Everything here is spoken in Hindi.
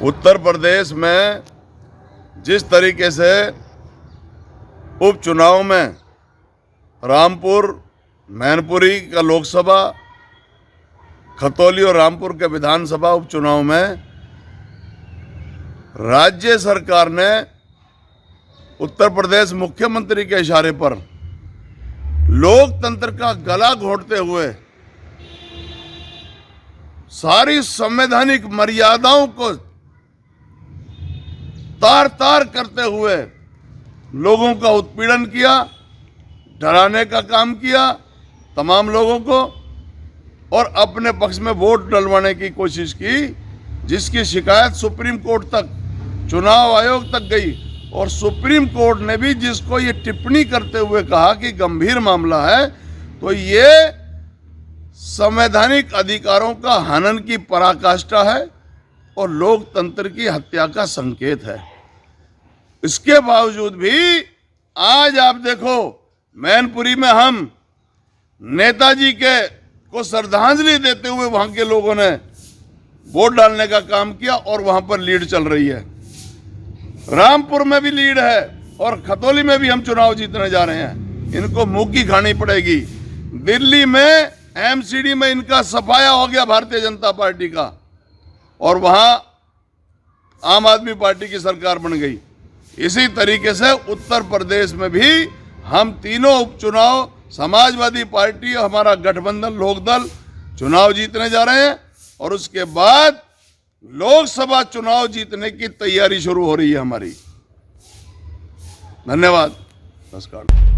उत्तर प्रदेश में जिस तरीके से उपचुनाव में रामपुर, मैनपुरी का लोकसभा, खतौली और रामपुर के विधानसभा उपचुनाव में राज्य सरकार ने उत्तर प्रदेश मुख्यमंत्री के इशारे पर लोकतंत्र का गला घोंटते हुए सारी संवैधानिक मर्यादाओं को तार तार करते हुए लोगों का उत्पीड़न किया, डराने का काम किया तमाम लोगों को, और अपने पक्ष में वोट डलवाने की कोशिश की, जिसकी शिकायत सुप्रीम कोर्ट तक, चुनाव आयोग तक गई। और सुप्रीम कोर्ट ने भी जिसको ये टिप्पणी करते हुए कहा कि गंभीर मामला है, तो ये संवैधानिक अधिकारों का हनन की पराकाष्ठा है और लोकतंत्र की हत्या का संकेत है। इसके बावजूद भी आज आप देखो, मैनपुरी में हम नेताजी को श्रद्धांजलि देते हुए वहां के लोगों ने वोट डालने का काम किया और वहां पर लीड चल रही है। रामपुर में भी लीड है और खतौली में भी हम चुनाव जीतने जा रहे हैं। इनको मुंह की खानी पड़ेगी। दिल्ली में एमसीडी में इनका सफाया हो गया भारतीय जनता पार्टी का, और वहां आम आदमी पार्टी की सरकार बन गई। इसी तरीके से उत्तर प्रदेश में भी हम तीनों उपचुनाव, समाजवादी पार्टी और हमारा गठबंधन लोकदल चुनाव जीतने जा रहे हैं, और उसके बाद लोकसभा चुनाव जीतने की तैयारी शुरू हो रही है हमारी। धन्यवाद, नमस्कार।